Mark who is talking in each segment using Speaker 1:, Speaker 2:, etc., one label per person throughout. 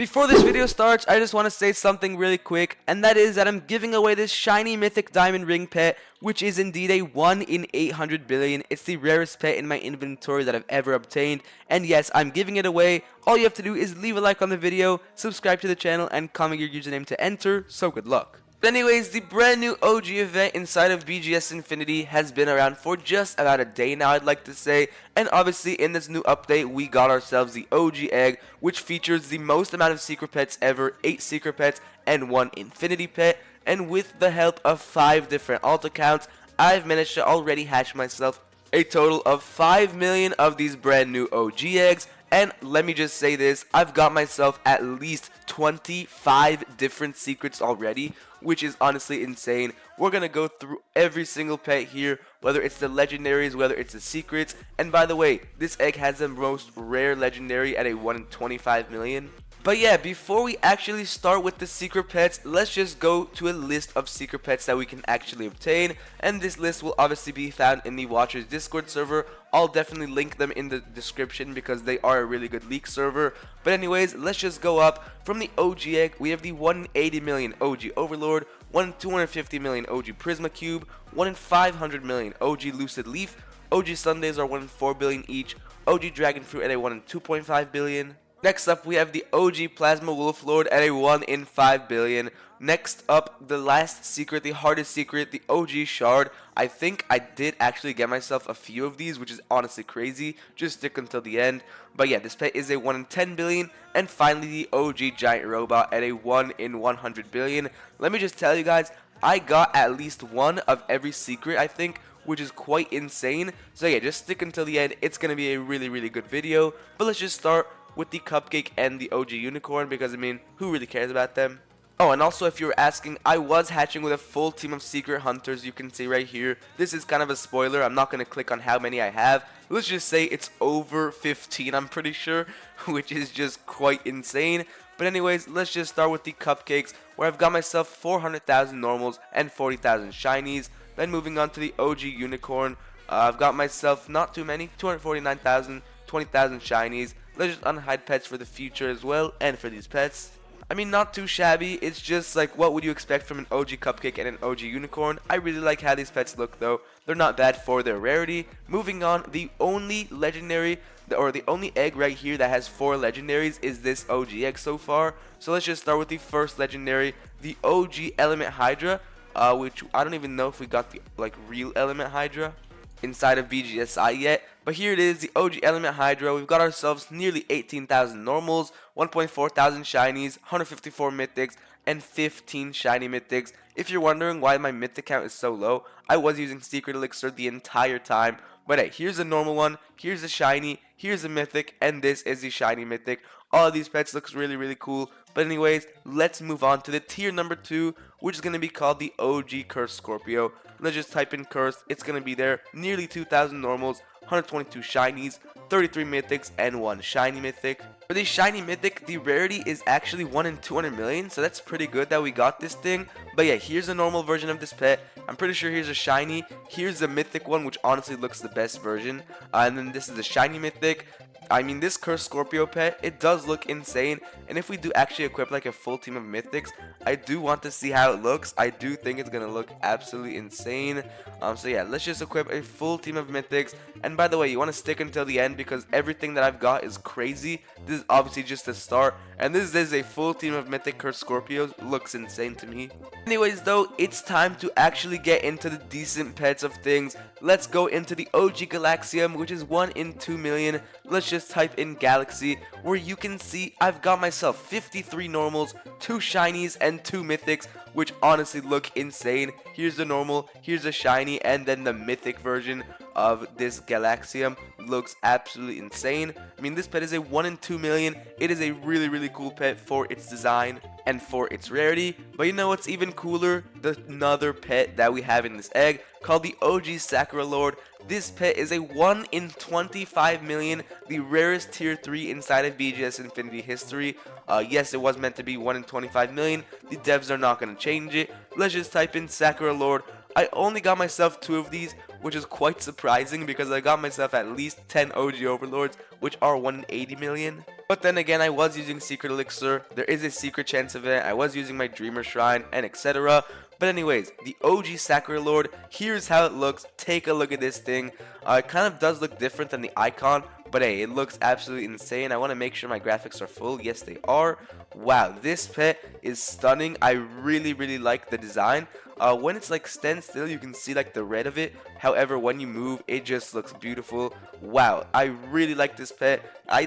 Speaker 1: Before this video starts, I just want to say something really quick, and that is that I'm giving away this shiny mythic diamond ring pet, which is indeed a 1 in 800 billion. It's the rarest pet in my inventory that I've ever obtained, and yes, I'm giving it away. All you have to do is leave a like on the video, subscribe to the channel, and comment your username to enter, so good luck. But anyways, the brand new OG event inside of BGS Infinity has been around for just about a day now, I'd like to say, and obviously in this new update we got ourselves the OG egg, which features the most amount of secret pets ever, 8 secret pets and 1 infinity pet, and with the help of 5 different alt accounts, I've managed to already hatch myself a total of 5 million of these brand new OG eggs. And let me just say this, I've got myself at least 25 different secrets already, which is honestly insane. We're going to go through every single pet here, whether it's the legendaries, whether it's the secrets. And by the way, this egg has the most rare legendary at a 1 in 25 million. But yeah, before we actually start with the secret pets, let's just go to a list of secret pets that we can actually obtain, and this list will obviously be found in the Watchers Discord server. I'll definitely link them in the description because they are a really good leak server. But anyways, let's just go up. From the OG egg, we have the 1 in 80 million OG Overlord, 1 in 250 million OG Prisma Cube, 1 in 500 million OG Lucid Leaf, OG Sundays are 1 in 4 billion each, OG Dragon Fruit at a 1 in 2.5 billion. Next up, we have the OG Plasma Wolf Lord at a 1 in 5 billion. Next up, the last secret, the hardest secret, the OG Shard. I think I did actually get myself a few of these, which is honestly crazy. Just stick until the end. But yeah, this pet is a 1 in 10 billion. And finally, the OG Giant Robot at a 1 in 100 billion. Let me just tell you guys, I got at least one of every secret, I think, which is quite insane. So yeah, just stick until the end. It's going to be a really good video. But let's just start with the Cupcake and the OG Unicorn, because I mean, who really cares about them? Oh, and also if you were asking, I was hatching with a full team of secret hunters, you can see right here. This is kind of a spoiler, I'm not going to click on how many I have. Let's just say it's over 15, I'm pretty sure, which is just quite insane. But anyways, let's just start with the Cupcakes, where I've got myself 400,000 normals and 40,000 shinies. Then moving on to the OG Unicorn, I've got myself not too many, 249,000, 20,000 shinies. Let's just unhide pets for the future as well, and for these pets, I mean, not too shabby. It's just like, what would you expect from an OG Cupcake and an OG Unicorn? I really like how these pets look though. They're not bad for their rarity. Moving on, the only legendary, or the only egg right here that has 4 legendaries is this OG egg so far. So let's just start with the first legendary, the OG Element Hydra, which I don't even know if we got the real Element Hydra inside of BGSI yet, but here it is, the OG Element Hydra. We've got ourselves nearly 18,000 normals, 1.4 thousand shinies, 154 mythics, and 15 shiny mythics. If you're wondering why my mythic count is so low, I was using Secret Elixir the entire time. But hey, here's a normal one, here's a shiny, here's a mythic, and this is the shiny mythic. All of these pets looks really cool. But anyways, let's move on to the tier number 2, which is going to be called the OG Cursed Scorpio. Let's just type in Cursed, it's going to be there, nearly 2,000 normals, 122 shinies, 33 mythics, and 1 shiny mythic. For the shiny mythic, the rarity is actually 1 in 200 million, so that's pretty good that we got this thing. But yeah, here's a normal version of this pet. I'm pretty sure here's a shiny, here's the mythic one, which honestly looks the best version, and then this is the shiny mythic. I mean, this Cursed Scorpio pet, it does look insane, and if we do actually equip like a full team of mythics, I do want to see how it looks. I do think it's gonna look absolutely insane. So yeah, let's just equip a full team of mythics. And by the way, you want to stick until the end because everything that I've got is crazy. This is obviously just a start, and this is a full team of mythic Cursed Scorpios. Looks insane to me. Anyways though, it's time to actually get into the decent pets of things. Let's go into the OG Galaxium, which is 1 in 2 million. Let's just type in Galaxy, where you can see I've got myself 53 normals, 2 shinies, and 2 mythics, which honestly look insane. Here's the normal, here's a shiny, and then the mythic version of this Galaxium looks absolutely insane. I mean, this pet is a 1 in 2 million. It is a really cool pet for its design and for its rarity. But you know what's even cooler? Another pet that we have in this egg called the OG Sakura Lord. This pet is a 1 in 25 million, the rarest tier 3 inside of BGS Infinity history. Yes, it was meant to be 1 in 25 million. The devs are not going to change it. Let's just type in Sakura Lord. I only got myself 2 of these, which is quite surprising because I got myself at least 10 OG Overlords, which are 1 in 80 million. But then again, I was using Secret Elixir, there is a secret chance of it, I was using my Dreamer Shrine, and etc. But anyways, the OG Sacred Lord, here's how it looks. Take a look at this thing. It kind of does look different than the icon, but hey, it looks absolutely insane. I want to make sure my graphics are full. Yes, they are. Wow, this pet is stunning. I really like the design. When it's like stand still, you can see like the red of it. However, when you move, it just looks beautiful. Wow, I really like this pet.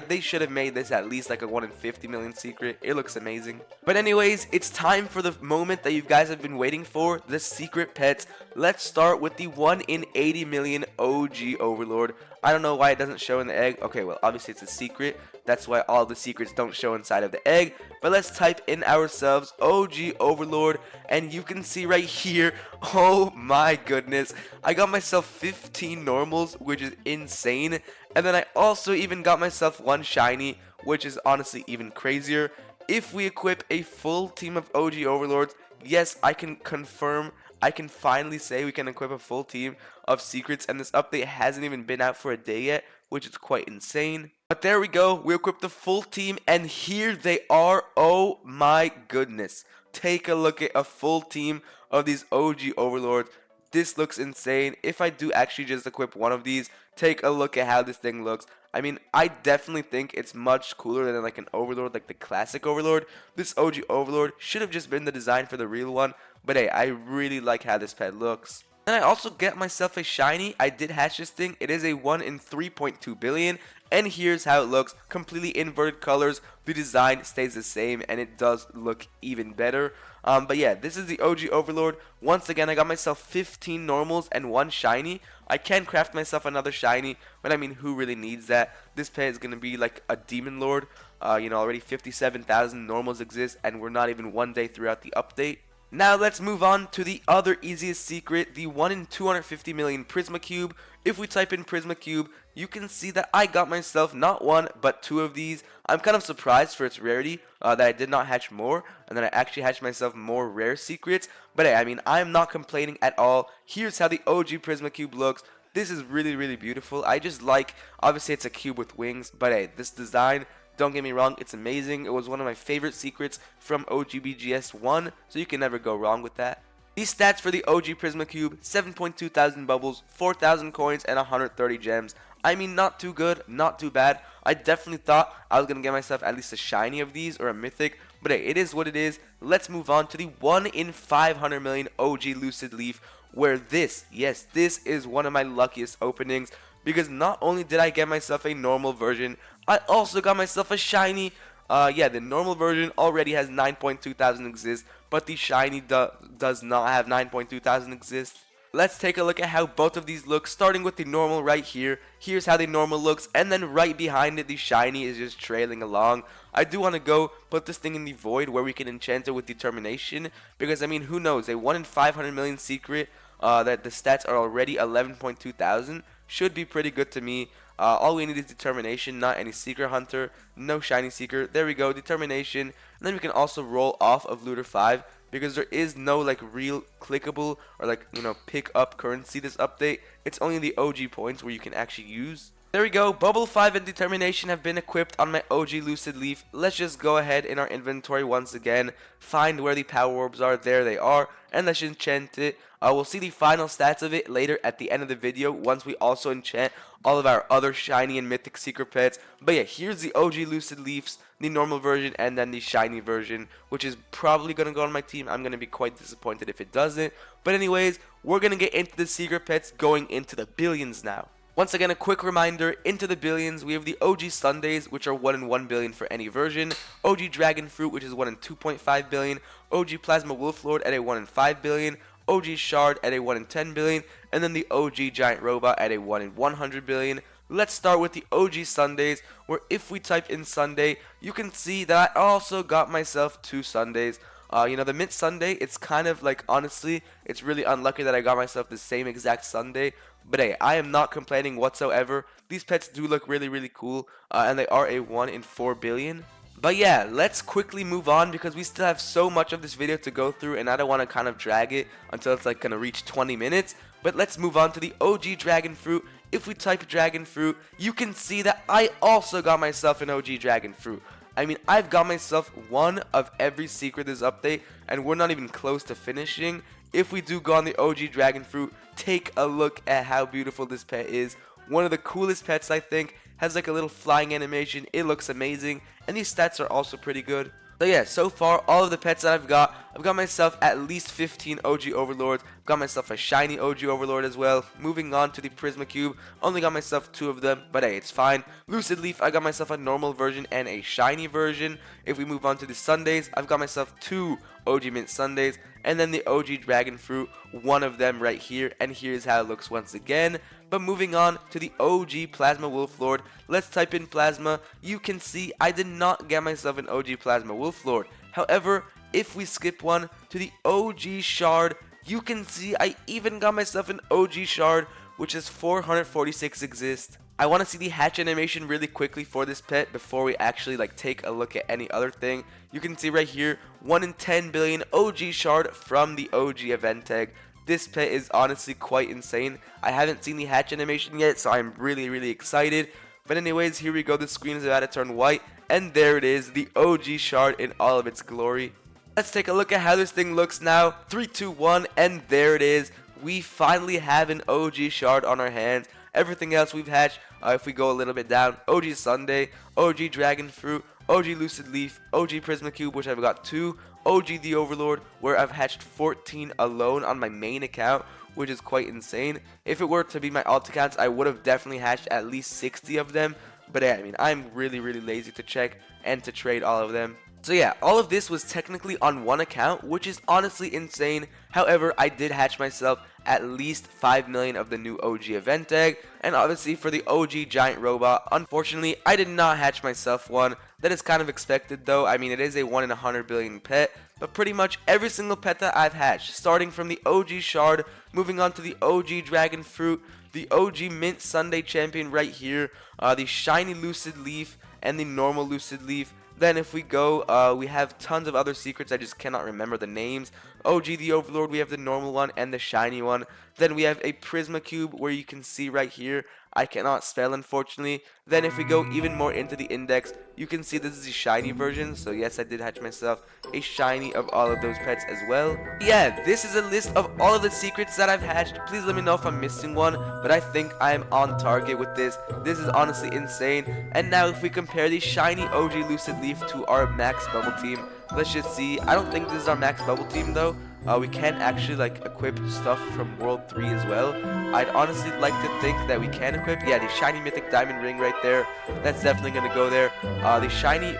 Speaker 1: They should have made this at least like a 1 in 50 million secret. It looks amazing. But anyways, it's time for the moment that you guys have been waiting for, the secret pets. Let's start with the 1 in 80 million OG Overlord. I don't know why it doesn't show in the egg. Okay, well, obviously it's a secret. That's why all the secrets don't show inside of the egg. But let's type in ourselves OG Overlord, and you can see right here, oh my goodness, I got myself 15 normals, which is insane. And then I also even got myself 1 shiny, which is honestly even crazier. If we equip a full team of OG Overlords, yes, I can confirm, I can finally say we can equip a full team of secrets, and this update hasn't even been out for a day yet, which is quite insane. But there we go, we equipped the full team, and here they are. Oh my goodness. Take a look at a full team of these OG Overlords. This looks insane. If I do actually just equip one of these, take a look at how this thing looks. I mean, I definitely think it's much cooler than like an Overlord, like the classic Overlord. This OG Overlord should have just been the design for the real one. But hey, I really like how this pet looks. And I also get myself a shiny. I did hatch this thing. It is a 1 in 3.2 billion. And here's how it looks. Completely inverted colors. The design stays the same, and it does look even better. But yeah, this is the OG Overlord. Once again, I got myself 15 normals and 1 shiny. I can craft myself another shiny, but I mean, who really needs that? This pet is going to be like a Demon Lord. You know, already 57,000 normals exist, and we're not even 1 day throughout the update. Now let's move on to the other easiest secret, the 1 in 250 million Prisma Cube. If we type in Prisma Cube, you can see that I got myself not 1 but 2 of these. I'm kind of surprised for its rarity that I did not hatch more, and then I actually hatched myself more rare secrets. But hey, I mean, I'm not complaining at all. Here's how the OG Prisma Cube looks. This is really beautiful. I just like, obviously it's a cube with wings, but hey, this design, don't get me wrong, it's amazing. It was one of my favorite secrets from OGBGS 1, so you can never go wrong with that. These stats for the OG Prisma Cube, 7.2 thousand bubbles, 4,000 coins, and 130 gems. I mean, not too good, not too bad. I definitely thought I was going to get myself at least a shiny of these or a mythic, but hey, it is what it is. Let's move on to the 1 in 500 million OG Lucid Leaf, where this, yes, this is one of my luckiest openings, because not only did I get myself a normal version, I also got myself a shiny. Yeah, the normal version already has 9.2 thousand exist, but the shiny does not have 9.2 thousand exist. Let's take a look at how both of these look, starting with the normal right here. Here's how the normal looks, and then right behind it, the shiny is just trailing along. I do want to go put this thing in the void where we can enchant it with determination, because I mean, who knows, a 1 in 500 million secret that the stats are already 11.2 thousand should be pretty good to me. All we need is determination, not any secret hunter, no shiny seeker. There we go, determination. And then we can also roll off of looter 5, because there is no like real clickable or like, you know, pick up currency this update. It's only the OG points where you can actually use. There we go, Bubble 5 and Determination have been equipped on my OG Lucid Leaf. Let's just go ahead in our inventory once again, find where the power orbs are, there they are, and let's enchant it. We'll see the final stats of it later at the end of the video once we also enchant all of our other shiny and mythic secret pets. But yeah, here's the OG Lucid Leafs, the normal version, and then the shiny version, which is probably going to go on my team. I'm going to be quite disappointed if it doesn't. But anyways, we're going to get into the secret pets going into the billions now. Once again, a quick reminder, into the billions, we have the OG Sundays, which are 1 in 1 billion for any version, OG Dragon Fruit, which is 1 in 2.5 billion, OG Plasma Wolf Lord at a 1 in 5 billion, OG Shard at a 1 in 10 billion, and then the OG Giant Robot at a 1 in 100 billion. Let's start with the OG Sundays, where if we type in Sunday, you can see that I also got myself 2 Sundays. You know, the Mint Sunday, it's kind of like, honestly, it's really unlucky that I got myself the same exact Sunday. But hey, I am not complaining whatsoever. These pets do look really cool, and they are a 1 in 4 billion. But yeah, let's quickly move on because we still have so much of this video to go through, and I don't want to kind of drag it until it's like going to reach 20 minutes. But let's move on to the OG Dragon Fruit. if we type dragon fruit, you can see that I also got myself an OG dragon fruit. I mean, I've got myself one of every secret this update, and we're not even close to finishing. If we do go on the OG dragon fruit, take a look at how beautiful this pet is. One of the coolest pets, I think. Has like a little flying animation. It looks amazing, and these stats are also pretty good. So yeah, so far all of the pets that I've got myself at least 15 OG overlords. I've got myself a shiny OG overlord as well. Moving on to the Prisma cube, only got myself 2 of them, but hey, it's fine. Lucid leaf, I got myself a normal version and a shiny version. If we move on to the Sundays, I've got myself 2 OG mint Sundays, and then the OG dragon fruit, one of them right here, and here's how it looks once again. But moving on to the OG Plasma Wolf Lord, let's type in Plasma. You can see I did not get myself an OG Plasma Wolf Lord. However, if we skip one to the OG Shard, you can see I even got myself an OG Shard, which is 446 exist. I want to see the hatch animation really quickly for this pet before we actually take a look at any other thing. You can see right here, 1 in 10 billion OG Shard from the OG event tag. This pet is honestly quite insane. I haven't seen the hatch animation yet, so I'm really excited. But anyways, here we go. The screen is about to turn white, and there it is, the OG Shard in all of its glory. Let's take a look at how this thing looks now. 3, 2, 1, and there it is. We finally have an OG Shard on our hands. Everything else we've hatched, if we go a little bit down, OG Sunday, OG Dragon Fruit, OG Lucid Leaf, OG Prisma Cube, which I've got 2, OG the Overlord, where I've hatched 14 alone on my main account, which is quite insane. If it were to be my alt accounts, I would have definitely hatched at least 60 of them, but yeah, I mean, I'm really lazy to check and to trade all of them. So yeah, all of this was technically on one account, which is honestly insane. However, I did hatch myself at least 5 million of the new OG event tag, and obviously for the OG giant robot, unfortunately, I did not hatch myself one. That is kind of expected though. I mean, it is a 1 in 100 billion pet, but pretty much every single pet that I've hatched, starting from the OG Shard, moving on to the OG Dragon Fruit, the OG Mint Sunday Champion right here, the shiny Lucid Leaf, and the normal Lucid Leaf. Then if we go, we have tons of other secrets, I just cannot remember the names. OG the Overlord, we have the normal one and the shiny one. Then we have a Prisma Cube where you can see right here, I cannot spell unfortunately. Then if we go even more into the index, you can see this is the shiny version. So yes, I did hatch myself a shiny of all of those pets as well. Yeah, this is a list of all of the secrets that I've hatched. Please let me know if I'm missing one, but I think I'm on target with this. This is honestly insane. And now if we compare the shiny OG Lucid Leaf to our max bubble team, let's just see. I don't think this is our max bubble team though. We can actually equip stuff from World 3 as well. I'd honestly like to think that we can equip, yeah, the shiny mythic diamond ring right there. That's definitely going to go there. The shiny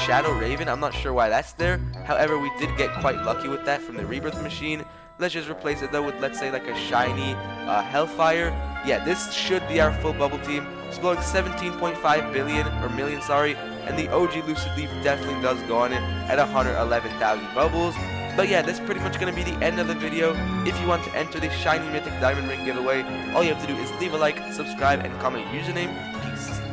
Speaker 1: Shadow Raven, I'm not sure why that's there. However, we did get quite lucky with that from the rebirth machine. Let's just replace it though with, let's say, a shiny Hellfire. Yeah, this should be our full bubble team. Exploding 17.5 billion, or million, sorry. And the OG Lucid Leaf definitely does go on it at 111,000 bubbles. But yeah, that's pretty much going to be the end of the video. If you want to enter the shiny mythic diamond ring giveaway, all you have to do is leave a like, subscribe, and comment your username. Peace.